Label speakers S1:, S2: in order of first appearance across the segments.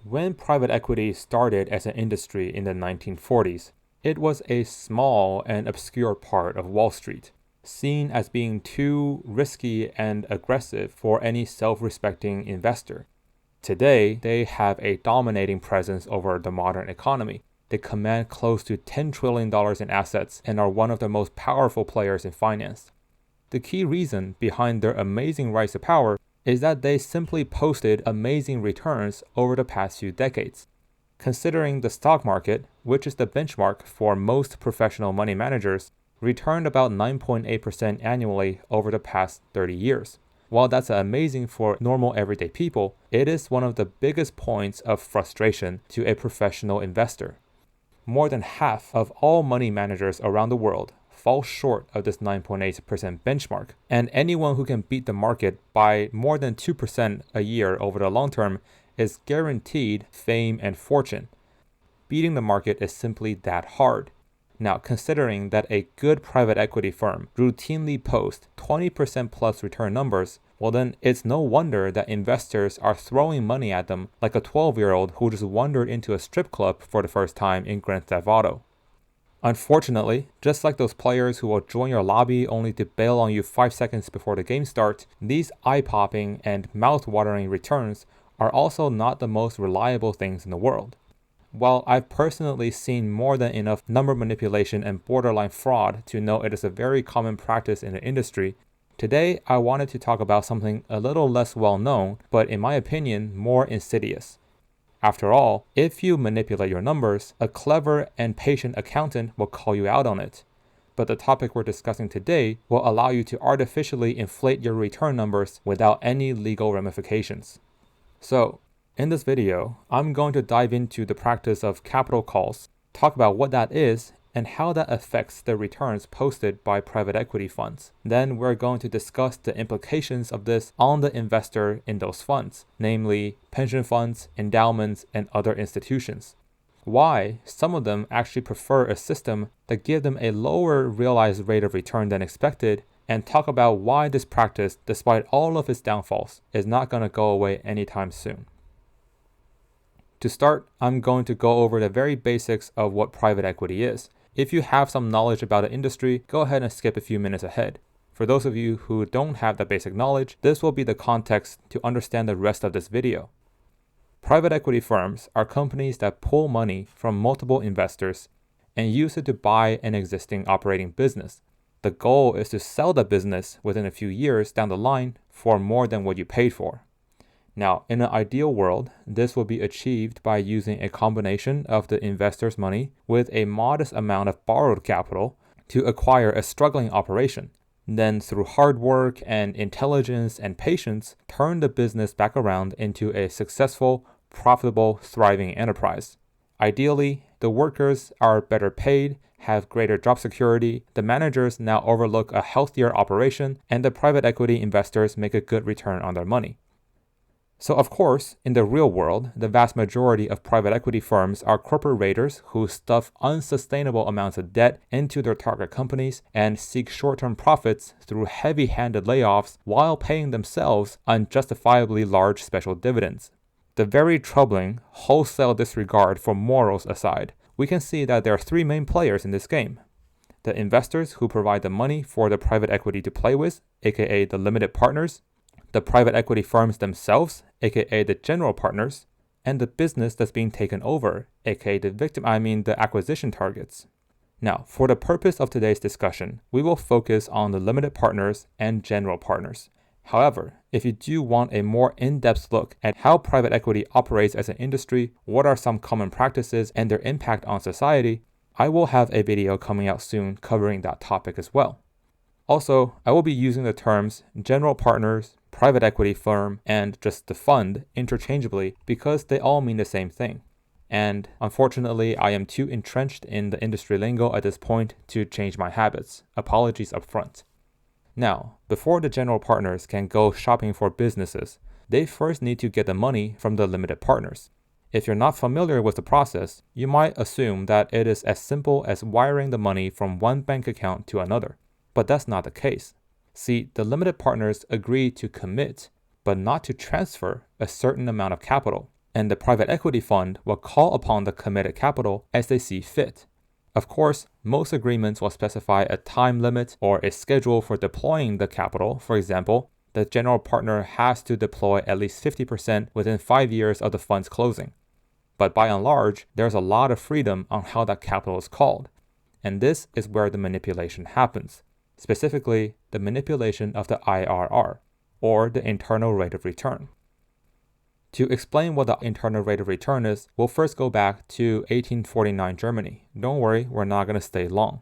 S1: When private equity started as an industry in the 1940s, it was a small and obscure part of Wall Street, seen as being too risky and aggressive for any self-respecting investor. Today, they have a dominating presence over the modern economy. They command close to $10 trillion in assets and are one of the most powerful players in finance. The key reason behind their amazing rise to power is that they simply posted amazing returns over the past few decades. Considering the stock market, which is the benchmark for most professional money managers, returned about 9.8% annually over the past 30 years. While that's amazing for normal everyday people, it is one of the biggest points of frustration to a professional investor. More than half of all money managers around the world fall short of this 9.8% benchmark, and anyone who can beat the market by more than 2% a year over the long term is guaranteed fame and fortune. Beating the market is simply that hard. Now, considering that a good private equity firm routinely posts 20% plus return numbers, well then it's no wonder that investors are throwing money at them like a 12-year-old who just wandered into a strip club for the first time in Grand Theft Auto. Unfortunately, just like those players who will join your lobby only to bail on you 5 seconds before the game starts, these eye-popping and mouth-watering returns are also not the most reliable things in the world. While I've personally seen more than enough number manipulation and borderline fraud to know it is a very common practice in the industry, today I wanted to talk about something a little less well known, but in my opinion, more insidious. After all, if you manipulate your numbers, a clever and patient accountant will call you out on it. But the topic we're discussing today will allow you to artificially inflate your return numbers without any legal ramifications. So, in this video, I'm going to dive into the practice of capital calls, talk about what that is, and how that affects the returns posted by private equity funds. Then we're going to discuss the implications of this on the investor in those funds, namely pension funds, endowments, and other institutions. Why some of them actually prefer a system that gives them a lower realized rate of return than expected, and talk about why this practice, despite all of its downfalls, is not going to go away anytime soon. To start, I'm going to go over the very basics of what private equity is. If you have some knowledge about the industry, go ahead and skip a few minutes ahead. For those of you who don't have that basic knowledge, this will be the context to understand the rest of this video. Private equity firms are companies that pull money from multiple investors and use it to buy an existing operating business. The goal is to sell the business within a few years down the line for more than what you paid for. Now, in an ideal world, this will be achieved by using a combination of the investor's money with a modest amount of borrowed capital to acquire a struggling operation. Then, through hard work and intelligence and patience, turn the business back around into a successful, profitable, thriving enterprise. Ideally, the workers are better paid, have greater job security, the managers now overlook a healthier operation, and the private equity investors make a good return on their money. So of course, in the real world, the vast majority of private equity firms are corporate raiders who stuff unsustainable amounts of debt into their target companies and seek short-term profits through heavy-handed layoffs while paying themselves unjustifiably large special dividends. The very troubling, wholesale disregard for morals aside, we can see that there are three main players in this game. The investors who provide the money for the private equity to play with, aka the limited partners, the private equity firms themselves, aka the general partners, and the business that's being taken over, aka the acquisition targets. Now, for the purpose of today's discussion, we will focus on the limited partners and general partners. However, if you do want a more in-depth look at how private equity operates as an industry, what are some common practices and their impact on society, I will have a video coming out soon covering that topic as well. Also, I will be using the terms general partners, private equity firm, and just the fund interchangeably because they all mean the same thing. And unfortunately, I am too entrenched in the industry lingo at this point to change my habits. Apologies up front. Now, before the general partners can go shopping for businesses, they first need to get the money from the limited partners. If you're not familiar with the process, you might assume that it is as simple as wiring the money from one bank account to another. But that's not the case. See, the limited partners agree to commit, but not to transfer a certain amount of capital. and the private equity fund will call upon the committed capital as they see fit. Of course, most agreements will specify a time limit or a schedule for deploying the capital. For example, the general partner has to deploy at least 50% within 5 years of the fund's closing. But by and large, there's a lot of freedom on how that capital is called. And this is where the manipulation happens, specifically the manipulation of the IRR, or the internal rate of return. To explain what the internal rate of return is, we'll first go back to 1849 Germany. Don't worry, we're not going to stay long.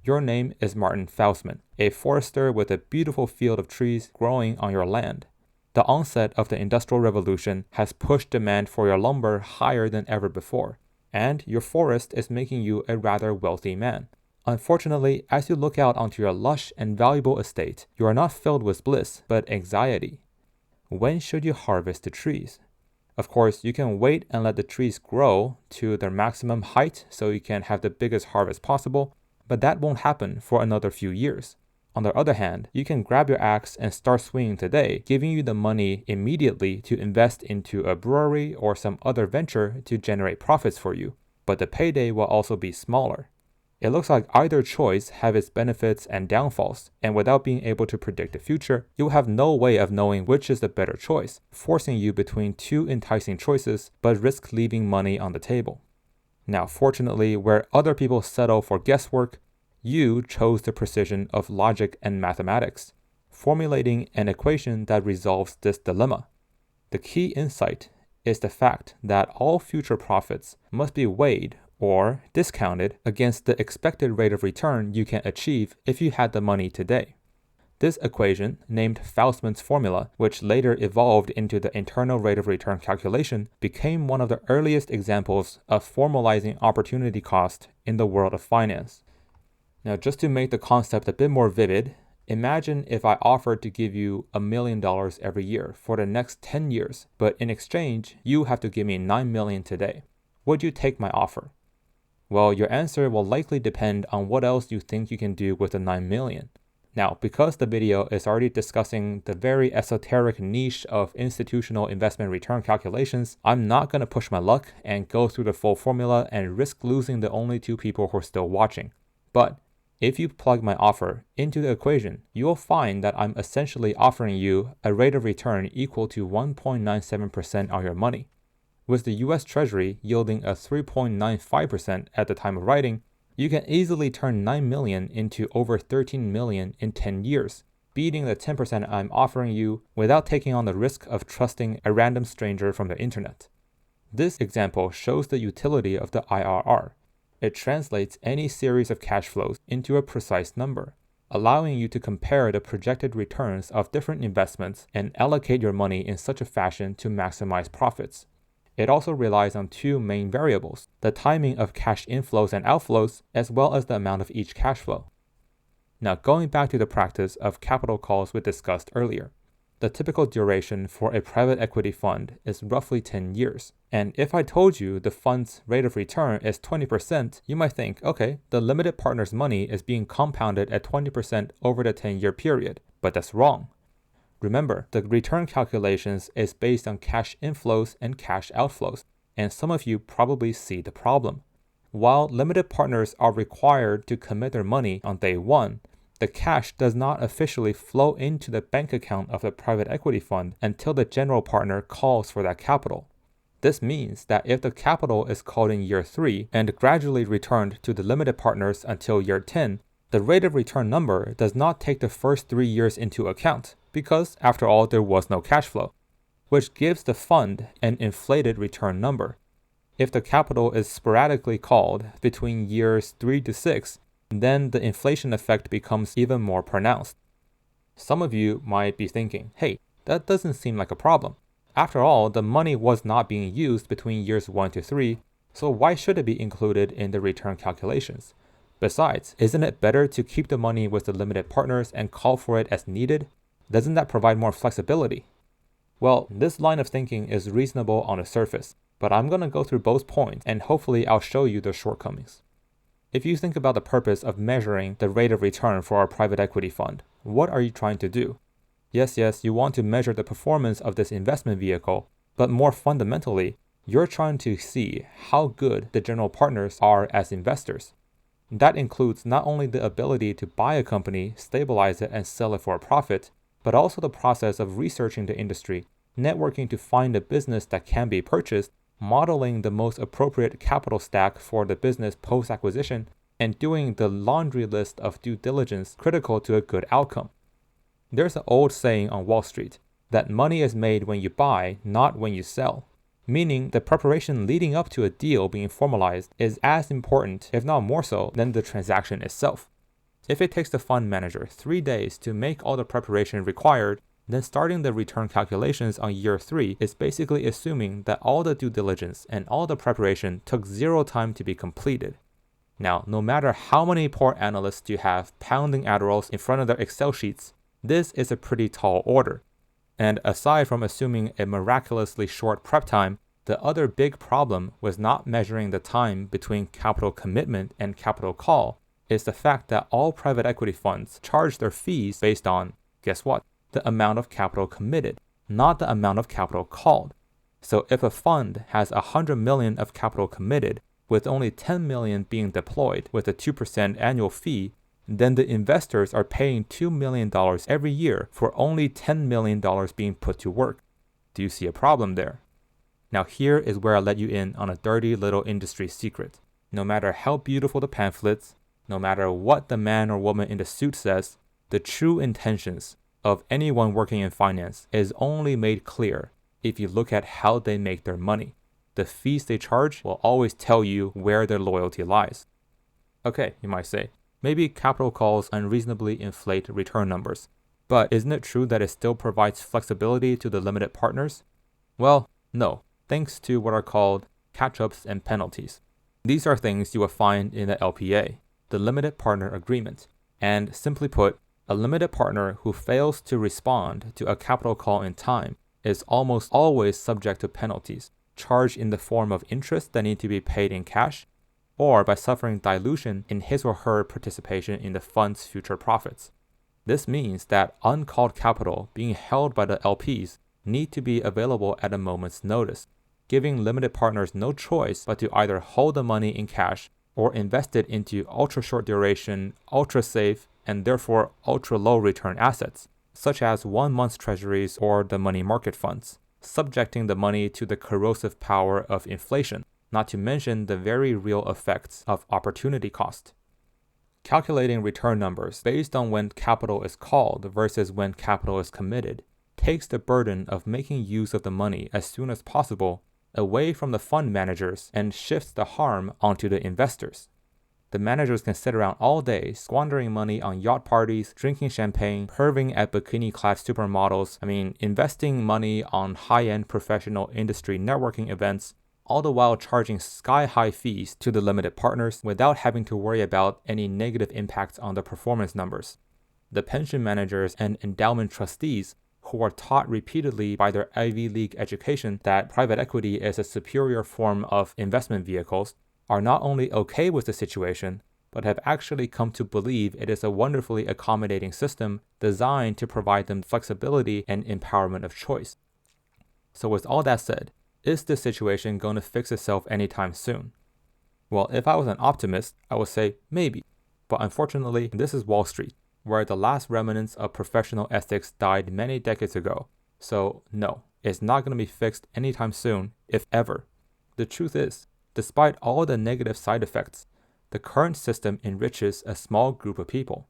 S1: Your name is Martin Faustman, a forester with a beautiful field of trees growing on your land. The onset of the Industrial Revolution has pushed demand for your lumber higher than ever before, and your forest is making you a rather wealthy man. Unfortunately, as you look out onto your lush and valuable estate, you are not filled with bliss, but anxiety. When should you harvest the trees? Of course, you can wait and let the trees grow to their maximum height so you can have the biggest harvest possible, but that won't happen for another few years. On the other hand, you can grab your axe and start swinging today, giving you the money immediately to invest into a brewery or some other venture to generate profits for you, but the payday will also be smaller. It looks like either choice have its benefits and downfalls, and without being able to predict the future, you'll have no way of knowing which is the better choice, forcing you between two enticing choices but risk leaving money on the table. Now, fortunately, where other people settle for guesswork, you chose the precision of logic and mathematics, formulating an equation that resolves this dilemma. The key insight is the fact that all future profits must be weighed or discounted against the expected rate of return you can achieve if you had the money today. This equation, named Faustman's formula, which later evolved into the internal rate of return calculation, became one of the earliest examples of formalizing opportunity cost in the world of finance. Now, just to make the concept a bit more vivid, imagine if I offered to give you $1 million every year for the next 10 years, but in exchange, you have to give me $9 million today. Would you take my offer? Well, your answer will likely depend on what else you think you can do with the $9 million. Now, because the video is already discussing the very esoteric niche of institutional investment return calculations, I'm not going to push my luck and go through the full formula and risk losing the only two people who are still watching. But if you plug my offer into the equation, you'll find that I'm essentially offering you a rate of return equal to 1.97% on your money. With the US Treasury yielding a 3.95% at the time of writing, you can easily turn $9 million into over $13 million in 10 years, beating the 10% I'm offering you without taking on the risk of trusting a random stranger from the internet. This example shows the utility of the IRR. It translates any series of cash flows into a precise number, allowing you to compare the projected returns of different investments and allocate your money in such a fashion to maximize profits. It also relies on two main variables, the timing of cash inflows and outflows, as well as the amount of each cash flow. Now, going back to the practice of capital calls we discussed earlier, the typical duration for a private equity fund is roughly 10 years. And if I told you the fund's rate of return is 20%, you might think, okay, the limited partner's money is being compounded at 20% over the 10-year period, but that's wrong. Remember, the return calculations is based on cash inflows and cash outflows, and some of you probably see the problem. While limited partners are required to commit their money on day one, the cash does not officially flow into the bank account of the private equity fund until the general partner calls for that capital. This means that if the capital is called in year 3 and gradually returned to the limited partners until year 10, the rate of return number does not take the first 3 years into account, because after all, there was no cash flow, which gives the fund an inflated return number. If the capital is sporadically called between years 3 to 6, then the inflation effect becomes even more pronounced. Some of you might be thinking, hey, that doesn't seem like a problem. After all, the money was not being used between years 1 to 3, so why should it be included in the return calculations? Besides, isn't it better to keep the money with the limited partners and call for it as needed? Doesn't that provide more flexibility? Well, this line of thinking is reasonable on the surface, but I'm going to go through both points and hopefully I'll show you the shortcomings. If you think about the purpose of measuring the rate of return for our private equity fund, what are you trying to do? Yes, you want to measure the performance of this investment vehicle, But more fundamentally, you're trying to see how good the general partners are as investors. That includes not only the ability to buy a company, stabilize it, and sell it for a profit, but also the process of researching the industry, networking to find a business that can be purchased, modeling the most appropriate capital stack for the business post-acquisition, and doing the laundry list of due diligence critical to a good outcome. There's an old saying on Wall Street that money is made when you buy, not when you sell. Meaning the preparation leading up to a deal being formalized is as important, if not more so, than the transaction itself. If it takes the fund manager 3 days to make all the preparation required, then starting the return calculations on year 3 is basically assuming that all the due diligence and all the preparation took 0 time to be completed. Now, no matter how many poor analysts you have pounding Adderalls in front of their Excel sheets, this is a pretty tall order. And aside from assuming a miraculously short prep time, the other big problem was not measuring the time between capital commitment and capital call is the fact that all private equity funds charge their fees based on, guess what, the amount of capital committed, not the amount of capital called. So if a fund has 100 million of capital committed, with only 10 million being deployed with a 2% annual fee, then the investors are paying $2 million every year for only $10 million being put to work. Do you see a problem there? Now here is where I let you in on a dirty little industry secret. No matter how beautiful the pamphlets, no matter what the man or woman in the suit says, the true intentions of anyone working in finance is only made clear if you look at how they make their money. The fees they charge will always tell you where their loyalty lies. Okay, you might say, maybe capital calls unreasonably inflate return numbers, but isn't it true that it still provides flexibility to the limited partners? Well, no, thanks to what are called catch-ups and penalties. These are things you will find in the LPA, the Limited Partner Agreement, and simply put, a limited partner who fails to respond to a capital call in time is almost always subject to penalties, charged in the form of interest that need to be paid in cash, or by suffering dilution in his or her participation in the fund's future profits. This means that uncalled capital being held by the LPs need to be available at a moment's notice, giving limited partners no choice but to either hold the money in cash or invest it into ultra-short duration, ultra-safe, and therefore ultra-low return assets, such as 1 month's treasuries or the money market funds, subjecting the money to the corrosive power of inflation, not to mention the very real effects of opportunity cost. Calculating return numbers based on when capital is called versus when capital is committed takes the burden of making use of the money as soon as possible away from the fund managers and shifts the harm onto the investors. The managers can sit around all day squandering money on yacht parties, drinking champagne, perving at bikini-clad supermodels, investing money on high-end professional industry networking events, all the while charging sky-high fees to the limited partners without having to worry about any negative impacts on the performance numbers. The pension managers and endowment trustees, who are taught repeatedly by their Ivy League education that private equity is a superior form of investment vehicles, are not only okay with the situation, but have actually come to believe it is a wonderfully accommodating system designed to provide them flexibility and empowerment of choice. So with all that said, is this situation going to fix itself anytime soon? Well, if I was an optimist, I would say maybe. But unfortunately, this is Wall Street, where the last remnants of professional ethics died many decades ago. So no, it's not going to be fixed anytime soon, if ever. The truth is, despite all the negative side effects, the current system enriches a small group of people.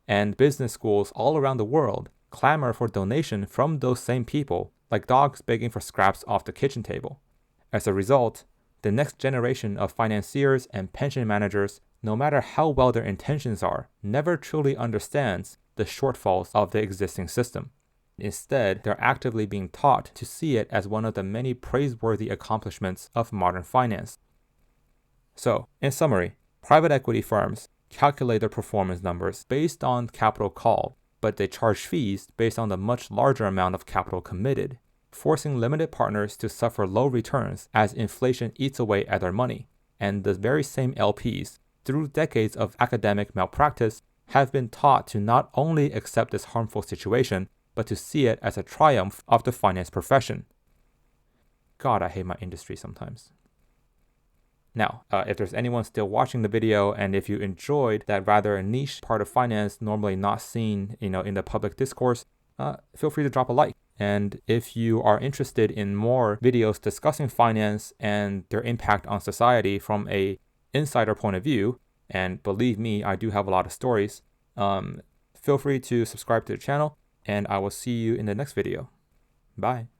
S1: And business schools all around the world clamor for donation from those same people, like dogs begging for scraps off the kitchen table. As a result, the next generation of financiers and pension managers, no matter how well their intentions are, never truly understands the shortfalls of the existing system. Instead, they're actively being taught to see it as one of the many praiseworthy accomplishments of modern finance. So, in summary, private equity firms calculate their performance numbers based on capital called, but they charge fees based on the much larger amount of capital committed, forcing limited partners to suffer low returns as inflation eats away at their money. And the very same LPs, through decades of academic malpractice, have been taught to not only accept this harmful situation, but to see it as a triumph of the finance profession. God, I hate my industry sometimes. Now, if there's anyone still watching the video, and if you enjoyed that rather niche part of finance normally not seen, in the public discourse, feel free to drop a like. And if you are interested in more videos discussing finance and their impact on society from a insider point of view, and believe me, I do have a lot of stories, feel free to subscribe to the channel, and I will see you in the next video. Bye.